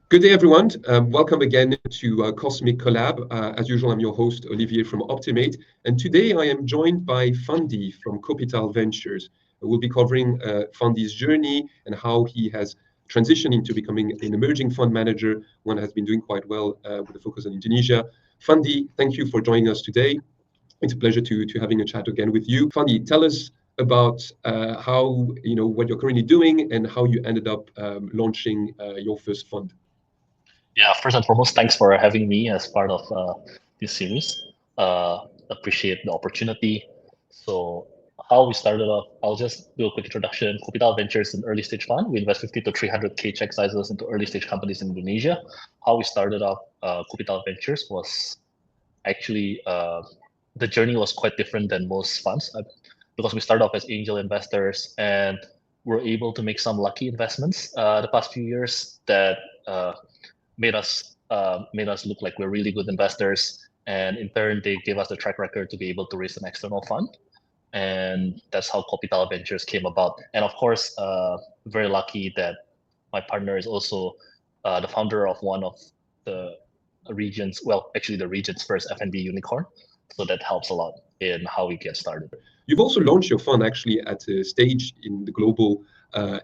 Good day, everyone. Welcome again to Cosmic Collab. As usual, I'm your host, Olivier from Optimate. And today I am joined by Fandy from Kopital Ventures. We'll be covering Fandy's journey and how he has transitioned into becoming an emerging fund manager, one that has been doing quite well with a focus on Indonesia. Fandy, thank you for joining us today. It's a pleasure to having a chat again with you. Fandy, tell us about how, what you're currently doing and how you ended up launching your first fund. Yeah, first and foremost, thanks for having me as part of this series. Appreciate the opportunity. So how we started off, I'll just do a quick introduction. Kopital Ventures is an early stage fund. We invest 50 to 300K check sizes into early stage companies in Indonesia. How we started off Kopital Ventures was actually, the journey was quite different than most funds because we started off as angel investors and were able to make some lucky investments the past few years that made us look like we're really good investors, and in turn they gave us the track record to be able to raise an external fund, and that's how Kopital Ventures came about. And of course, very lucky that my partner is also the founder of one of the region's, well, actually the region's first F&B unicorn, so that helps a lot in how we get started. You've also launched your fund actually at a stage in the global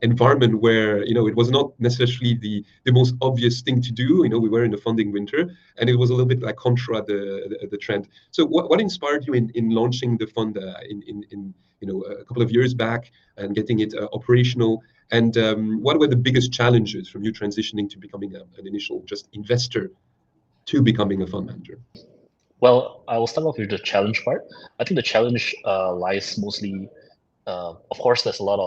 environment where it was not necessarily the most obvious thing to do. We were in the funding winter, and it was a little bit like contra the trend. So what inspired you in launching the fund in a couple of years back and getting it operational? And what were the biggest challenges from you transitioning to becoming an initial just investor to becoming a fund manager? Well, I will start off with the challenge part. I think the challenge lies mostly, of course, there's a lot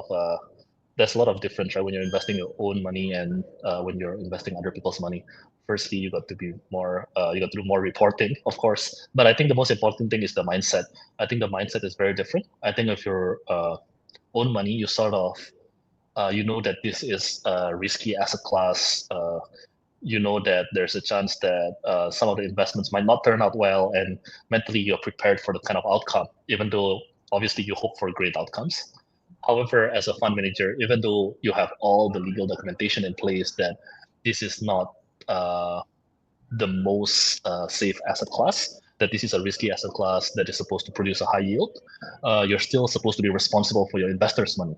of difference, right? When you're investing your own money and when you're investing other people's money. Firstly, you got to be more, you got to do more reporting, of course. But I think the most important thing is the mindset. I think the mindset is very different. I think if your own money, you sort of, you know that this is a risky asset class. You know that there's a chance that some of the investments might not turn out well, and mentally you're prepared for the kind of outcome, even though obviously you hope for great outcomes. However, as a fund manager, even though you have all the legal documentation in place that this is not the most safe asset class, that this is a risky asset class that is supposed to produce a high yield, you're still supposed to be responsible for your investors' money.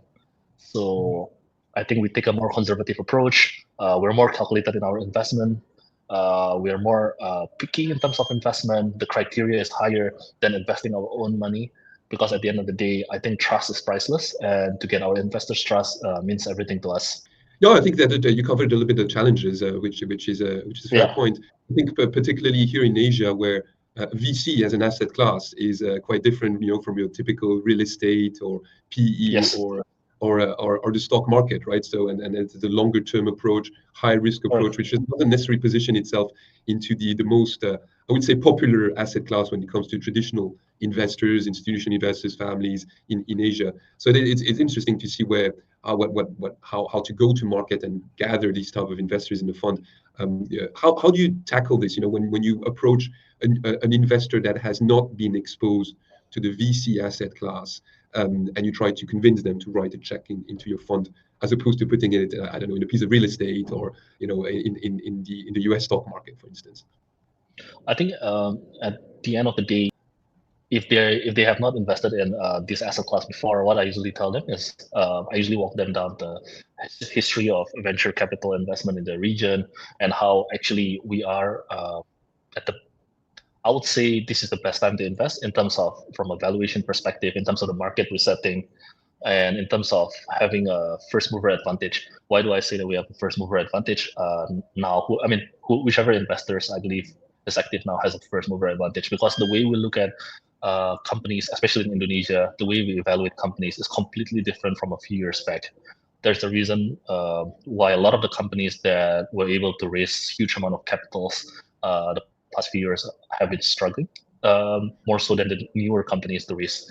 So I think we take a more conservative approach. We're more calculated in our investment. We are more picky in terms of investment. The criteria is higher than investing our own money, because at the end of the day, I think trust is priceless, and to get our investors' trust means everything to us. No, I think that you covered a little bit of challenges, which is a fair point. I think particularly here in Asia, where VC as an asset class is quite different, from your typical real estate or PE or the stock market, right? So and it's the longer term approach, high risk approach, which does not necessarily position itself into the most I would say popular asset class when it comes to traditional investors, institutional investors, families in Asia. So it's interesting to see where how to go to market and gather these type of investors in the fund. How do you tackle this? When you approach an investor that has not been exposed to the VC asset class, and you try to convince them to write a check into your fund, as opposed to putting it, I don't know, in a piece of real estate or in the US stock market, for instance. I think at the end of the day, if they have not invested in this asset class before, what I usually tell them is I usually walk them down the history of venture capital investment in the region, and how actually we are at the, I would say this is the best time to invest in terms of, from a valuation perspective, in terms of the market resetting, and in terms of having a first mover advantage. Why do I say that we have a first mover advantage now? Whichever investors I believe is active now has a first mover advantage, because the way we look at companies, especially in Indonesia, the way we evaluate companies is completely different from a few years back. There's a reason why a lot of the companies that were able to raise huge amount of capitals the past few years have been struggling, more so than the newer companies to raise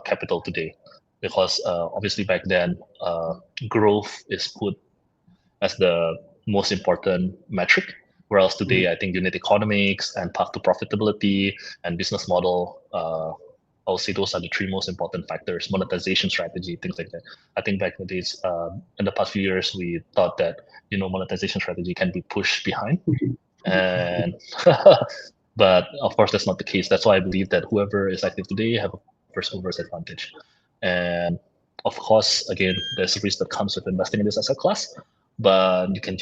capital today. Because obviously back then, growth is put as the most important metric, whereas today I think unit economics and path to profitability and business model I'll say those are the three most important factors: monetization strategy, things like that. I think back in the days, in the past few years, we thought that monetization strategy can be pushed behind, and but of course that's not the case. That's why I believe that whoever is active today have a first mover's advantage. And of course, again, there's a risk that comes with investing in this asset class, but you can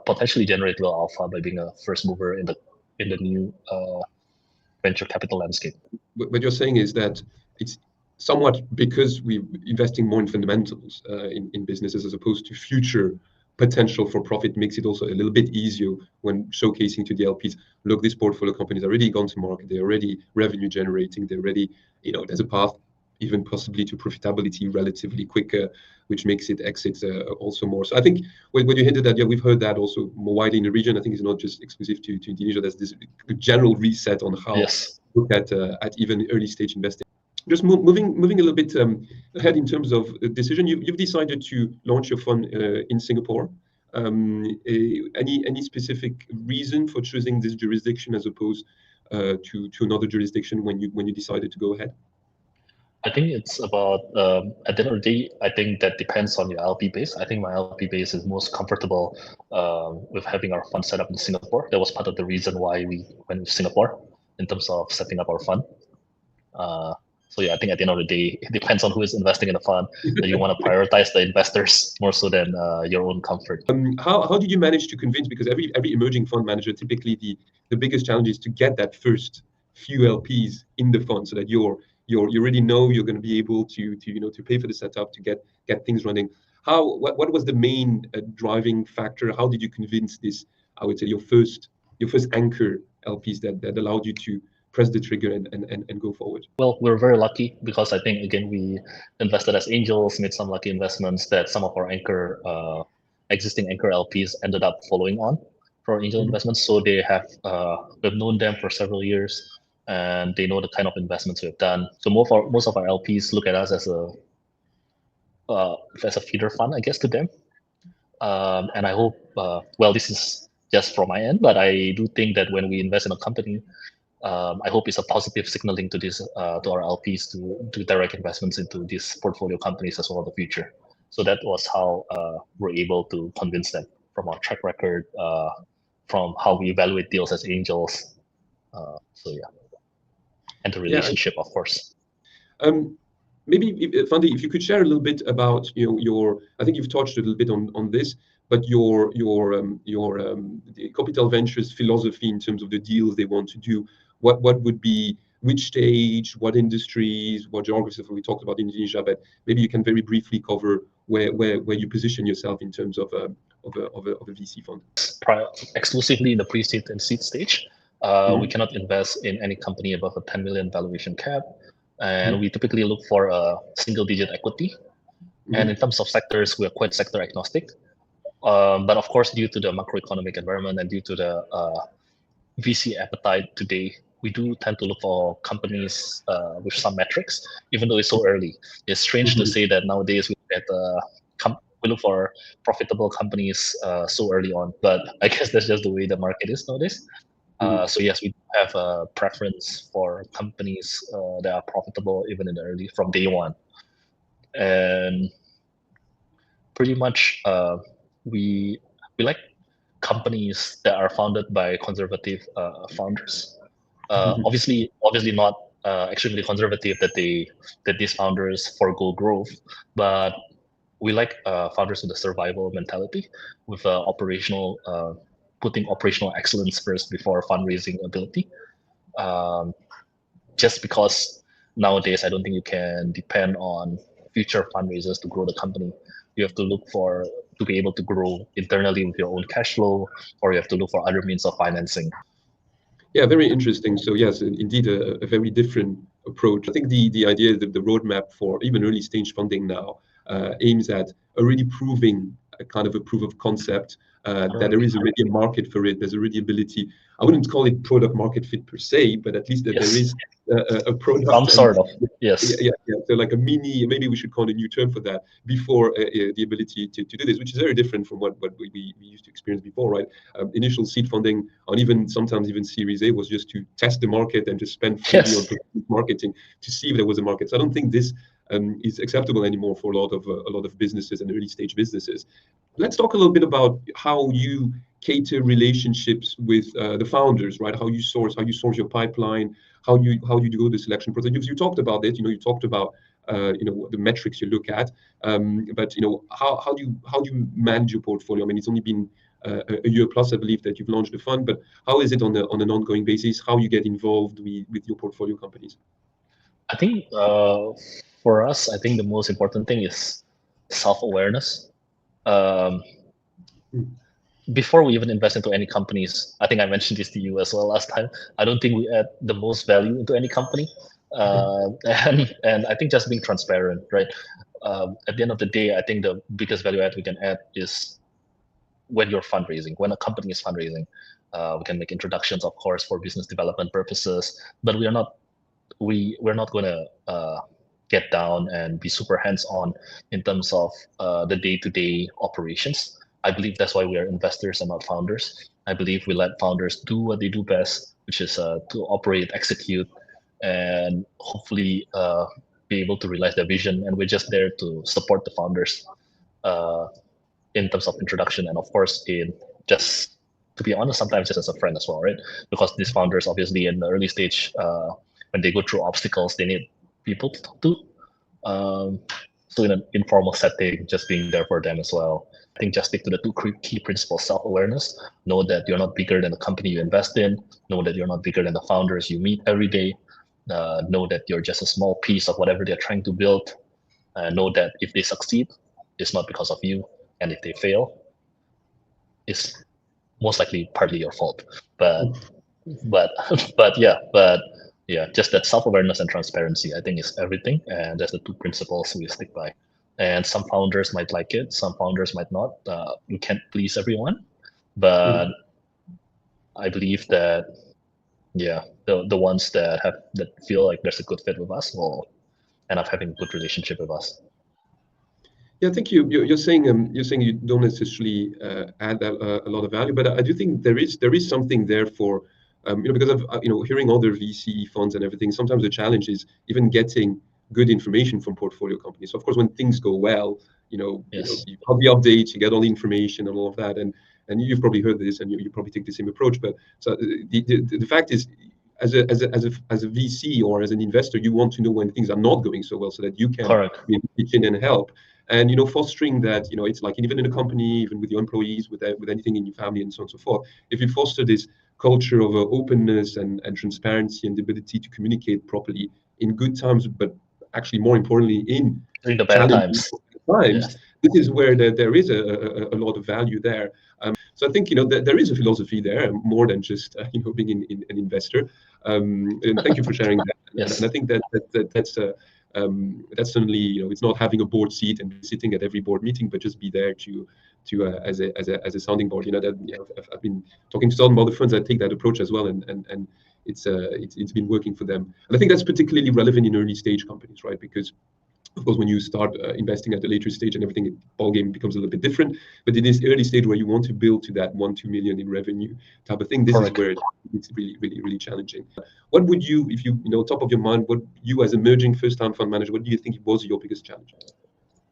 potentially generate real alpha by being a first mover in the new venture capital landscape. What you're saying is that it's somewhat because we're investing more in fundamentals in businesses as opposed to future potential for profit, makes it also a little bit easier when showcasing to the LPs, look, this portfolio company's already gone to market, they're already revenue generating, they're already, there's a path even possibly to profitability relatively quicker, which makes it exit also more. So I think when you hinted at, we've heard that also more widely in the region. I think it's not just exclusive to Indonesia. There's this general reset on how to look at even early stage investing. Just moving a little bit ahead in terms of decision, you've decided to launch your fund in Singapore. Any specific reason for choosing this jurisdiction as opposed to another jurisdiction when you decided to go ahead? I think it's about, at the end of the day, I think that depends on your LP base. I think my LP base is most comfortable with having our fund set up in Singapore. That was part of the reason why we went to Singapore in terms of setting up our fund. So yeah, I think at the end of the day, it depends on who is investing in the fund. That you want to prioritize the investors more so than your own comfort. How did you manage to convince? Because every emerging fund manager, typically the biggest challenge is to get that first few LPs in the fund so that you already know you're going to be able to pay for the setup, to get things running. What was the main driving factor? How did you convince this? I would say your first anchor LPs that allowed you to press the trigger and go forward. Well, we're very lucky because I think again we invested as angels, made some lucky investments that some of our existing anchor LPs ended up following on for our angel investments. So they have we've known them for several years, and they know the kind of investments we've done. So most of our LPs look at us as a feeder fund, I guess, to them. And I hope, well, this is just from my end, but I do think that when we invest in a company, I hope it's a positive signaling to this to our LPs to do direct investments into these portfolio companies as well in the future. So that was how we're able to convince them from our track record, from how we evaluate deals as angels. So yeah, and the relationship, of course. Maybe Fandy, if you could share a little bit about your, I think you've touched a little bit on this, but your the Kopital Ventures philosophy in terms of the deals they want to do. What would be, which stage, what industries, what geographies? We talked about Indonesia, but maybe you can very briefly cover where you position yourself in terms of a VC fund. Exclusively in the pre-seed and seed stage. We cannot invest in any company above a 10 million valuation cap. And we typically look for a single-digit equity. And in terms of sectors, we are quite sector agnostic. But of course, due to the macroeconomic environment and due to the VC appetite today, we do tend to look for companies with some metrics, even though it's so early. It's strange to say that nowadays we look for profitable companies so early on, but I guess that's just the way the market is nowadays. So yes, we have a preference for companies that are profitable even in the early, from day one. And pretty much we like companies that are founded by conservative founders. Obviously not extremely conservative that these founders forego growth, but we like founders with a survival mentality, with putting operational excellence first before fundraising ability. Just because nowadays I don't think you can depend on future fundraisers to grow the company. You have to look to be able to grow internally with your own cash flow, or you have to look for other means of financing. Yeah, very interesting. So yes, indeed, a very different approach. I think the idea that the roadmap for even early stage funding now aims at already proving a kind of a proof of concept, that there is already a market for it. There's already ability. I wouldn't call it product market fit per se, but at least that there is a product. Some sort of, yes. Yeah. So like a mini, maybe we should call a new term for that, before the ability to do this, which is very different from what we used to experience before, right? Initial seed funding, and sometimes even Series A, was just to test the market and just spend freely on marketing to see if there was a market. So I don't think this is acceptable anymore for a lot of businesses and early stage businesses. Let's talk a little bit about how you cater relationships with the founders, right? How you source your pipeline, how you do the selection process. You talked about it. You talked about the metrics you look at, but how do you manage your portfolio? I mean, it's only been a year plus, I believe, that you've launched the fund, but how is it on an ongoing basis? How you get involved with your portfolio companies? I think for us, I think the most important thing is self-awareness. Before we even invest into any companies, I think I mentioned this to you as well last time, I don't think we add the most value into any company. And I think just being transparent, right? At the end of the day, I think the biggest value add we can add is when you're fundraising, when a company is fundraising. We can make introductions, of course, for business development purposes, but we're not going to get down and be super hands-on in terms of the day-to-day operations. I believe that's why we are investors and not founders. I believe we let founders do what they do best, which is to operate, execute, and hopefully be able to realize their vision. And we're just there to support the founders in terms of introduction, and of course, in just, to be honest, sometimes just as a friend as well, right? Because these founders, obviously, in the early stage, when they go through obstacles, they need people to talk to. So in an informal setting, just being there for them as well. I think just stick to the two key principles: self-awareness. Know that you're not bigger than the company you invest in. Know that you're not bigger than the founders you meet every day. Know that you're just a small piece of whatever they're trying to build. Know that if they succeed, it's not because of you, and if they fail, it's most likely partly your fault. But yeah, just that self-awareness and transparency, I think, is everything, and that's the two principles we stick by. And some founders might like it, some founders might not. We can't please everyone, but I believe that the ones that feel like there's a good fit with us will end up having a good relationship with us. Yeah, I think you're saying you don't necessarily add a lot of value, but I do think there is something there for because of hearing other VC funds and everything. Sometimes the challenge is even getting good information from portfolio companies. So of course, when things go well, you have the updates, you get all the information and all of that, and you've probably heard this, and you probably take the same approach. But so the fact is, as a VC or as an investor, you want to know when things are not going so well, so that you can pitch in and help. And fostering that, it's like even in a company, even with your employees, with anything in your family, and so on and so forth. If you foster this culture of openness and transparency and the ability to communicate properly in good times, but actually more importantly in the bad times, this is where there is a lot of value there. So I think there is a philosophy there more than just being an investor. And thank you for sharing that. And I think that's certainly it's not having a board seat and sitting at every board meeting, but just be there to as a sounding board. I've been talking to some other funds that take that approach as well, and it's been working for them. And I think that's particularly relevant in early stage companies, right? Because of course, when you start investing at the later stage and everything, the ball game becomes a little bit different. But in this early stage where you want to build to that 1-2 million in revenue type of thing, this is where it's really, really, really challenging. What would you, if you top of your mind, what you as emerging first-time fund manager, what do you think was your biggest challenge?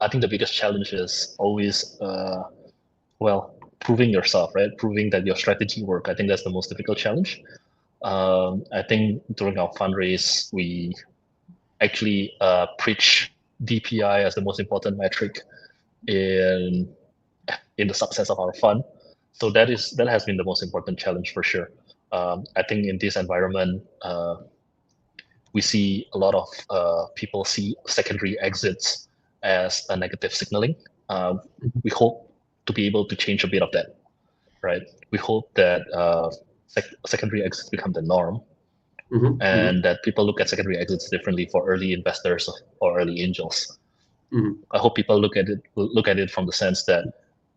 I think the biggest challenge is always, proving yourself, right? Proving that your strategy works. I think that's the most difficult challenge. I think during our fundraise, we actually preach DPI as the most important metric in the success of our fund. So that has been the most important challenge for sure. I think in this environment, we see a lot of people see secondary exits as a negative signaling. We hope to be able to change a bit of that, right? We hope that secondary exits become the norm. And that people look at secondary exits differently for early investors or early angels. I hope people look at it from the sense that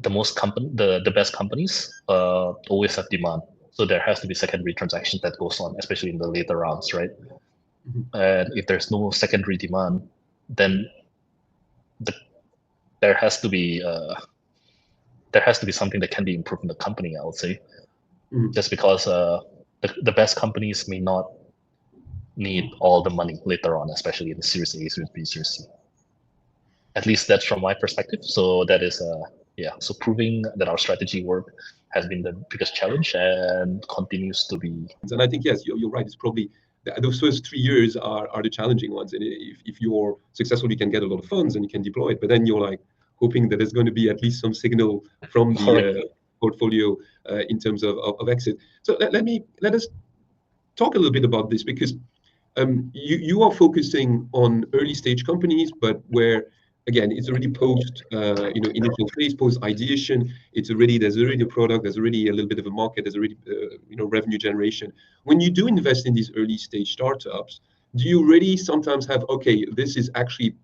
the best companies always have demand. So there has to be secondary transactions that goes on, especially in the later rounds, right? And if there's no secondary demand, then the, there has to be something that can be improved in the company, I would say. Just because the best companies may not need all the money later on, especially in the Series A, Series B, Series C. At least that's from my perspective. So that is so proving that our strategy work has been the biggest challenge and continues to be. And I think, yes, you're right. It's probably those first 3 years are the challenging ones. And if you're successful, you can get a lot of funds and you can deploy it. But then you're like hoping that there's going to be at least some signal from the portfolio in terms of exit. So let us talk a little bit about this, because you are focusing on early stage companies, but where, again, it's already post initial phase, post ideation. There's already a product, there's already a little bit of a market, there's already revenue generation. When you do invest in these early stage startups, do you really sometimes have, okay, this is actually,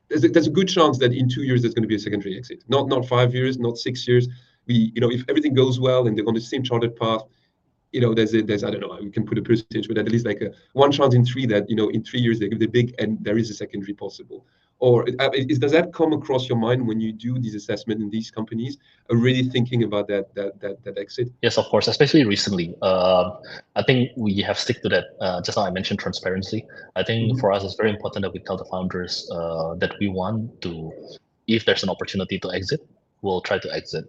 there's a good chance that in 2 years there's going to be a secondary exit, not 5 years, not 6 years. If everything goes well and they're on the same charted path, there's I don't know, we can put a percentage, but at least like one chance in 3 that in 3 years they give the big and there is a secondary possible. Or does that come across your mind when you do these assessment in these companies, really thinking about that exit? Yes, of course, especially recently. I think we have stick to that. Just now I mentioned transparency. I think for us it's very important that we tell the founders that we want to, if there's an opportunity to exit, we'll try to exit.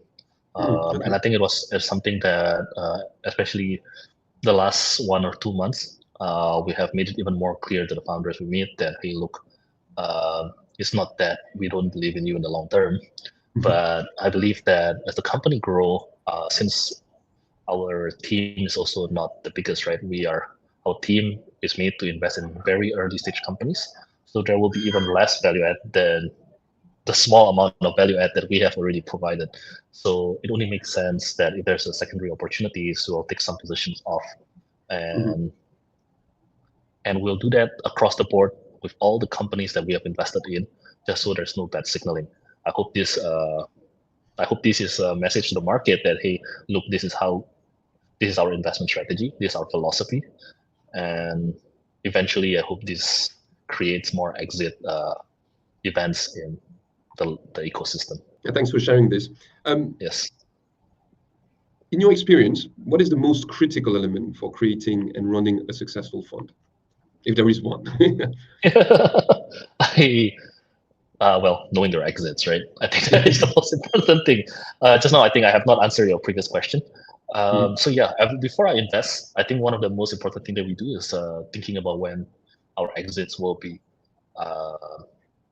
Okay. And I think it's something that, especially the last 1 or 2 months, we have made it even more clear to the founders we meet that, hey, look, it's not that we don't believe in you in the long term, but I believe that as the company grow, since our team is also not the biggest, right? Our team is made to invest in very early stage companies, so there will be even less value add than the small amount of value add that we have already provided. So it only makes sense that if there's a secondary opportunity, so we'll take some positions off, and we'll do that across the board with all the companies that we have invested in, just so there's no bad signaling. I hope this is a message to the market that, hey, look, this is our investment strategy, this is our philosophy, and eventually I hope this creates more exit events in the ecosystem. Yeah, thanks for sharing this. Yes. In your experience, what is the most critical element for creating and running a successful fund, if there is one? Knowing your exits, right? I think that is the most important thing. Just now, I think I have not answered your previous question. So yeah, before I invest, I think one of the most important thing that we do is thinking about when our exits will be,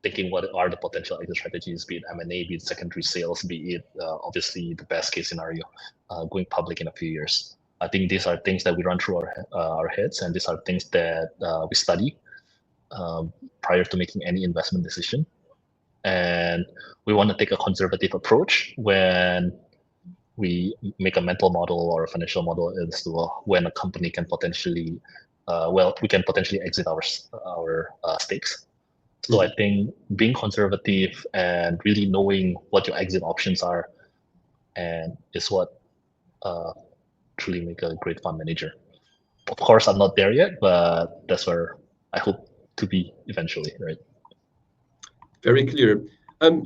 thinking what are the potential exit strategies, be it M&A, be it secondary sales, be it obviously the best case scenario, going public in a few years. I think these are things that we run through our heads, and these are things that we study prior to making any investment decision. And we want to take a conservative approach when we make a mental model or a financial model as to when a company can potentially, we can potentially exit our stakes. So I think being conservative and really knowing what your exit options are, and is what truly make a great fund manager. Of course, I'm not there yet, but that's where I hope to be eventually, right? Very clear.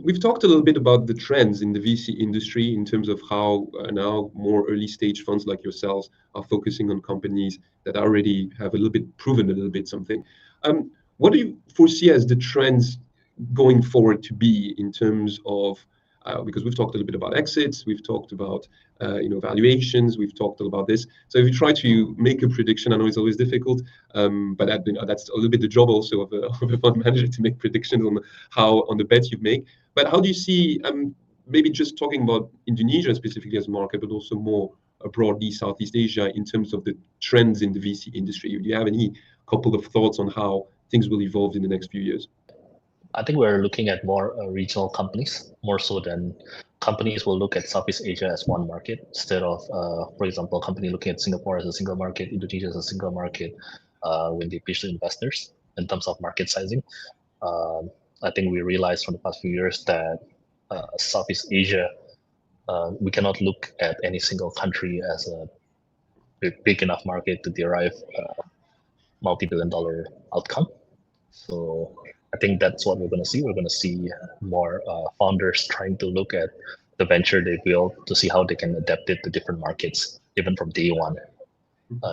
We've talked a little bit about the trends in the VC industry in terms of how now more early stage funds like yourselves are focusing on companies that already have a little bit proven a little bit something. What do you foresee as the trends going forward to be in terms of, because we've talked a little bit about exits, we've talked about valuations, we've talked about this. So if you try to make a prediction, I know it's always difficult, but that's a little bit the job also of a fund manager, to make predictions on the bets you make. But how do you see, maybe just talking about Indonesia specifically as a market, but also more broadly Southeast Asia, in terms of the trends in the VC industry? Do you have any couple of thoughts on how things will evolve in the next few years? I think we're looking at more regional companies, more so than companies will look at Southeast Asia as one market, instead of, for example, a company looking at Singapore as a single market, Indonesia as a single market, when they pitch to investors in terms of market sizing. I think we realized from the past few years that Southeast Asia we cannot look at any single country as a big enough market to derive a multi-billion-dollar outcome. So I think that's what we're going to see. We're going to see more founders trying to look at the venture they build to see how they can adapt it to different markets, even from day one,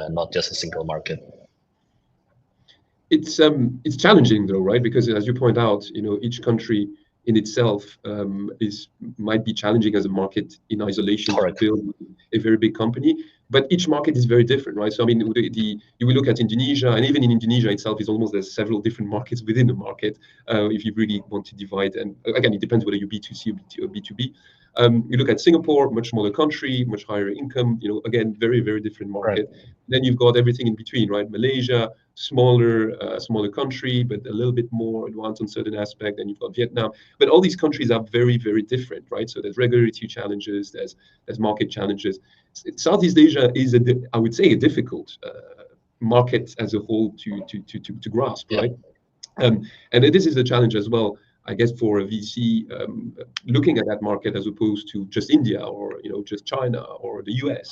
not just a single market. It's challenging though, right? Because as you point out, each country in itself might be challenging as a market in isolation. Correct. To build a very big company, but each market is very different, right? So I mean, you will look at Indonesia, and even in Indonesia itself is almost there's several different markets within the market. If you really want to divide, and again, it depends whether you B2C or B2B. You look at Singapore, much smaller country, much higher income. Again, very very different market. Right. Then you've got everything in between, right? Malaysia, smaller country, but a little bit more advanced on certain aspect. Then you've got Vietnam, but all these countries are very, very different, right? So there's regulatory challenges, there's market challenges. Southeast Asia is I would say a difficult market as a whole to grasp, right? And this is a challenge as well, I guess, for a VC looking at that market as opposed to just India or just China or the US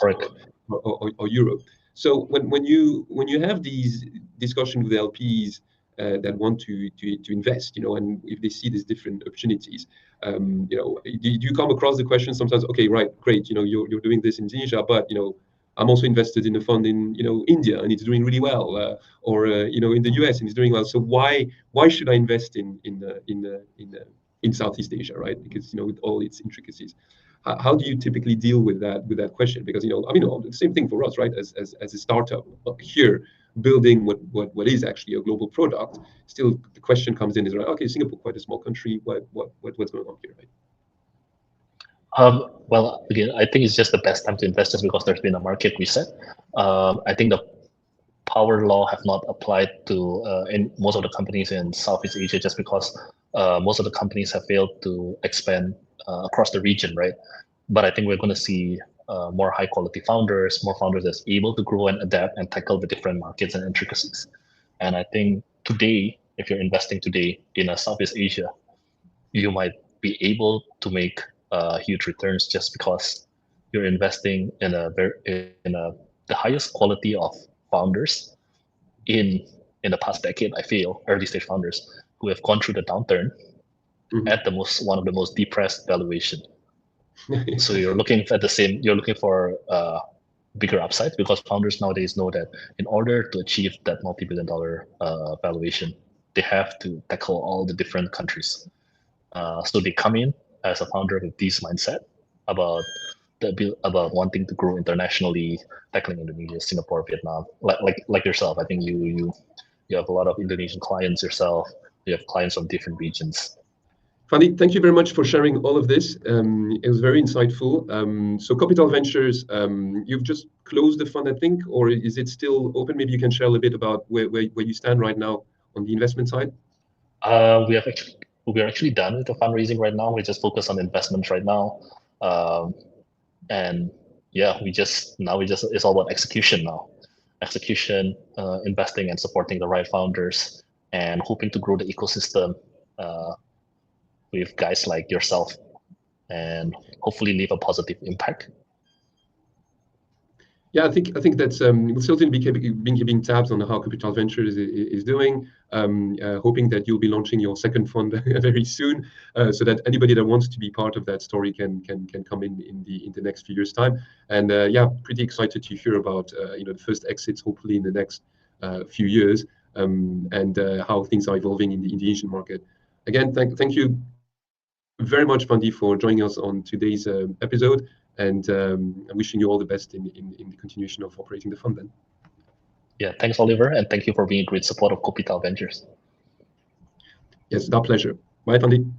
or Europe. So when you have these discussions with LPs that want to invest, and if they see these different opportunities, do you come across the question sometimes? Okay, right, great, you're doing this in Indonesia, but I'm also invested in a fund in India and it's doing really well, or in the US and it's doing well. So why should I invest in Southeast Asia, right? Because with all its intricacies. How do you typically deal with that question? Because the same thing for us, right? As a startup here, building what is actually a global product, still the question comes in is, right, okay, Singapore, quite a small country, what's going on here, right? Well, again, I think it's just the best time to invest just because there's been a market reset. I think the power law have not applied to in most of the companies in Southeast Asia just because most of the companies have failed to expand across the region, right? But I think we're going to see more high quality founders, more founders that's able to grow and adapt and tackle the different markets and intricacies. And I think today, if you're investing today in a Southeast Asia, you might be able to make huge returns just because you're investing in the highest quality of founders in the past decade. I feel early stage founders who have gone through the downturn at one of the most depressed valuation. So you're looking for bigger upside because founders nowadays know that in order to achieve that multi-billion-dollar valuation, they have to tackle all the different countries. So they come in as a founder with this mindset about wanting to grow internationally, tackling Indonesia, Singapore, Vietnam, like yourself. I think you have a lot of Indonesian clients yourself. You have clients from different regions. Fandy, thank you very much for sharing all of this. It was very insightful. So Kopital Ventures, you've just closed the fund, I think, or is it still open? Maybe you can share a little bit about where you stand right now on the investment side. We are actually done with the fundraising right now. We just focus on investments right now, and yeah, it's all about execution now. Investing and supporting the right founders, and hoping to grow the ecosystem with guys like yourself, and hopefully leave a positive impact. Yeah, I think that's we'll certainly be keeping tabs on how Kopital Ventures is doing. Hoping that you'll be launching your second fund very soon, so that anybody that wants to be part of that story can come in the next few years' time. And yeah, pretty excited to hear about the first exits hopefully in the next few years, and how things are evolving in the Indonesian market. Again, thank you very much, Fandy, for joining us on today's episode. And I'm wishing you all the best in the continuation of operating the fund then. Yeah, thanks, Oliver, and thank you for being a great support of Kopital Ventures. Yes, it's our pleasure. Bye, Fandy.